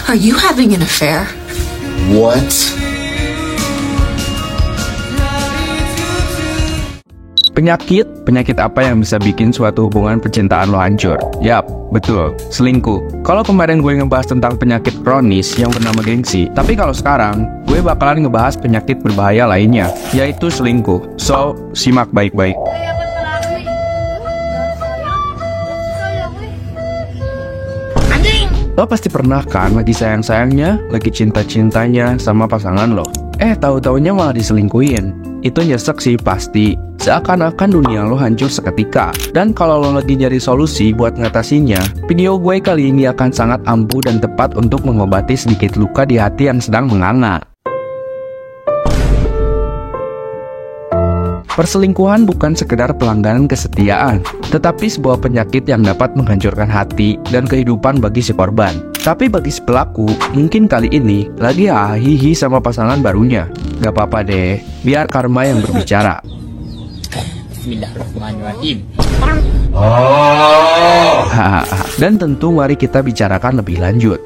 Are you having an affair? What? Penyakit apa yang bisa bikin suatu hubungan percintaan lo hancur? Yap, betul, selingkuh. Kalau kemarin gue ngebahas tentang penyakit kronis yang bernama gengsi, tapi kalau sekarang, gue bakalan ngebahas penyakit berbahaya lainnya, yaitu selingkuh. So, simak baik-baik. Lo pasti pernah kan lagi sayang-sayangnya, lagi cinta-cintanya sama pasangan lo. Tahu-taunya malah diselingkuhin. Itu nyesek sih pasti. Seakan-akan dunia lo hancur seketika. Dan kalau lo lagi nyari solusi buat ngatasinya, video gue kali ini akan sangat ampuh dan tepat untuk mengobati sedikit luka di hati yang sedang menganga. Perselingkuhan bukan sekedar pelanggaran kesetiaan, tetapi sebuah penyakit yang dapat menghancurkan hati dan kehidupan bagi si korban. Tapi bagi si pelaku, mungkin kali ini lagi hahihi sama pasangan barunya. Gak apa-apa deh, biar karma yang berbicara. Bismillahirrahmanirrahim. Dan tentu mari kita bicarakan lebih lanjut.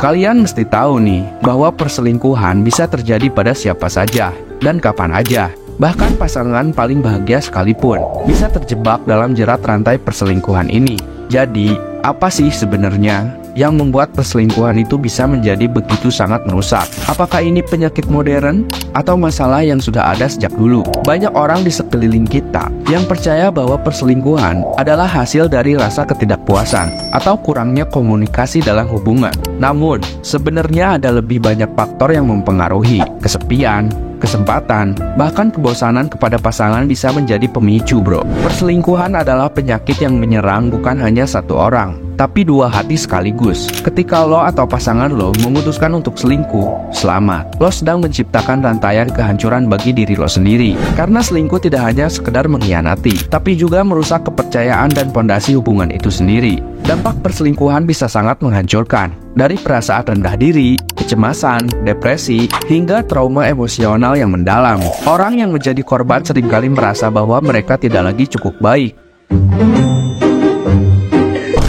Kalian mesti tahu nih, bahwa perselingkuhan bisa terjadi pada siapa saja, dan kapan aja. Bahkan pasangan paling bahagia sekalipun, bisa terjebak dalam jerat rantai perselingkuhan ini. Jadi, apa sih sebenarnya yang membuat perselingkuhan itu bisa menjadi begitu sangat merusak? Apakah ini penyakit modern atau masalah yang sudah ada sejak dulu? Banyak orang di sekeliling kita yang percaya bahwa perselingkuhan adalah hasil dari rasa ketidakpuasan atau kurangnya komunikasi dalam hubungan. Namun, sebenarnya ada lebih banyak faktor yang mempengaruhi. Kesepian, kesempatan, bahkan kebosanan kepada pasangan bisa menjadi pemicu, bro. Perselingkuhan adalah penyakit yang menyerang bukan hanya satu orang, tapi dua hati sekaligus. Ketika lo atau pasangan lo memutuskan untuk selingkuh, selamat. Lo sedang menciptakan rantaian kehancuran bagi diri lo sendiri. Karena selingkuh tidak hanya sekedar mengkhianati, tapi juga merusak kepercayaan dan pondasi hubungan itu sendiri. Dampak perselingkuhan bisa sangat menghancurkan, dari perasaan rendah diri, kecemasan, depresi, hingga trauma emosional yang mendalam. Orang yang menjadi korban seringkali merasa bahwa mereka tidak lagi cukup baik,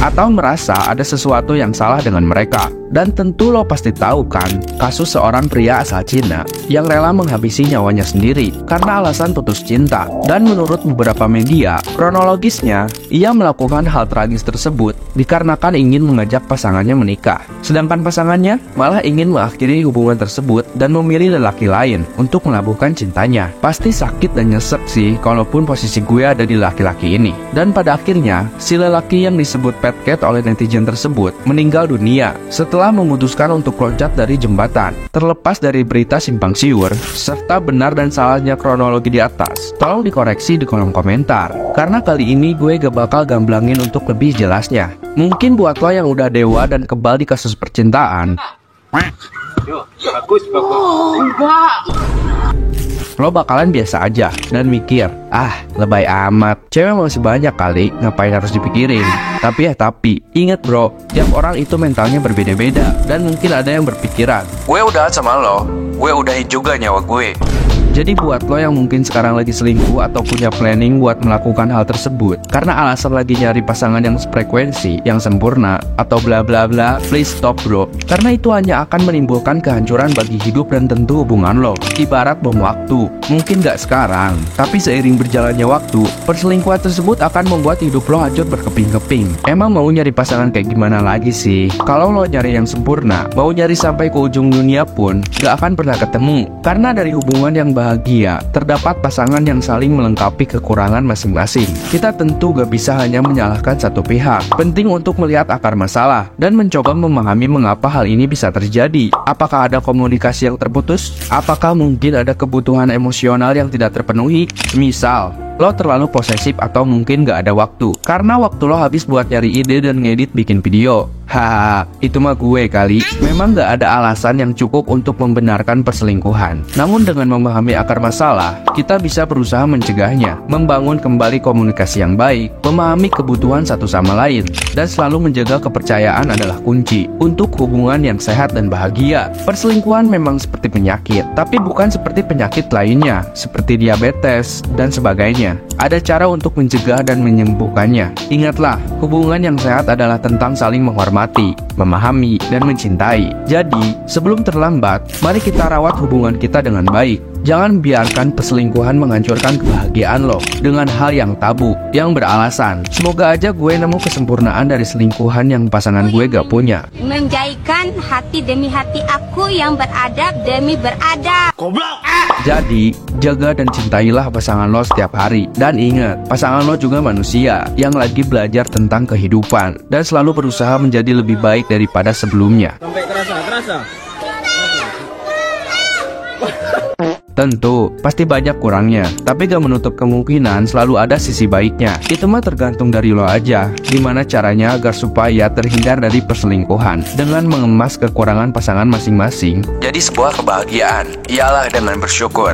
atau merasa ada sesuatu yang salah dengan mereka. Dan tentu lo pasti tahu kan, kasus seorang pria asal Cina yang rela menghabisi nyawanya sendiri karena alasan putus cinta. Dan menurut beberapa media, kronologisnya, ia melakukan hal tragis tersebut dikarenakan ingin mengajak pasangannya menikah. Sedangkan pasangannya malah ingin mengakhiri hubungan tersebut dan memilih lelaki lain untuk melabuhkan cintanya. Pasti sakit dan nyesek sih, kalaupun posisi gue ada di laki-laki ini. Dan pada akhirnya, si lelaki yang disebut Pet Cat oleh netizen tersebut meninggal dunia setelah memutuskan untuk loncat dari jembatan. Terlepas dari berita simpang siur serta benar dan salahnya kronologi di atas, tolong dikoreksi di kolom komentar, karena kali ini gue gak bakal gamblangin untuk lebih jelasnya. Mungkin buat lo yang udah dewa dan kebal di kasus percintaan, Bagus. lo bakalan biasa aja dan mikir, lebay amat, cewek masih banyak kali, ngapain harus dipikirin. Tapi ingat bro, tiap orang itu mentalnya berbeda-beda. Dan mungkin ada yang berpikiran, gue udah sama lo, gue udahin juga nyawa gue. Jadi buat lo yang mungkin sekarang lagi selingkuh atau punya planning buat melakukan hal tersebut karena alasan lagi nyari pasangan yang sefrekuensi, yang sempurna, atau bla bla bla, please stop bro. Karena itu hanya akan menimbulkan kehancuran bagi hidup dan tentu hubungan lo. Ibarat bom waktu, mungkin gak sekarang, tapi seiring berjalannya waktu, perselingkuhan tersebut akan membuat hidup lo hancur berkeping-keping. Emang mau nyari pasangan kayak gimana lagi sih? Kalau lo nyari yang sempurna, mau nyari sampai ke ujung dunia pun gak akan pernah ketemu. Karena dari hubungan yang bahagia, terdapat pasangan yang saling melengkapi kekurangan masing-masing. Kita tentu gak bisa hanya menyalahkan satu pihak. Penting untuk melihat akar masalah dan mencoba memahami mengapa hal ini bisa terjadi. Apakah ada komunikasi yang terputus? Apakah mungkin ada kebutuhan emosional yang tidak terpenuhi? Misal, lo terlalu posesif atau mungkin gak ada waktu, karena waktu lo habis buat nyari ide dan ngedit bikin video. Haha, itu mah gue kali. Memang gak ada alasan yang cukup untuk membenarkan perselingkuhan. Namun dengan memahami akar masalah, kita bisa berusaha mencegahnya, membangun kembali komunikasi yang baik, memahami kebutuhan satu sama lain, dan selalu menjaga kepercayaan adalah kunci untuk hubungan yang sehat dan bahagia. Perselingkuhan memang seperti penyakit, tapi bukan seperti penyakit lainnya, seperti diabetes dan sebagainya. Ada cara untuk mencegah dan menyembuhkannya. Ingatlah, hubungan yang sehat adalah tentang saling menghormati, menghormati, memahami, dan mencintai. Jadi, sebelum terlambat, mari kita rawat hubungan kita dengan baik. Jangan biarkan perselingkuhan menghancurkan kebahagiaan lo dengan hal yang tabu, yang beralasan. Semoga aja gue nemu kesempurnaan dari selingkuhan yang pasangan gue gak punya. Menjadikan hati demi hati aku yang beradab demi beradab. Goblok! Jadi, jaga dan cintailah pasangan lo setiap hari. Dan ingat, pasangan lo juga manusia yang lagi belajar tentang kehidupan dan selalu berusaha menjadi lebih baik daripada sebelumnya. Sampai kerasa. Tentu, pasti banyak kurangnya, tapi gak menutup kemungkinan selalu ada sisi baiknya. Itu mah tergantung dari lo aja, gimana caranya agar supaya terhindar dari perselingkuhan dengan mengemas kekurangan pasangan masing-masing jadi sebuah kebahagiaan, ialah dengan bersyukur.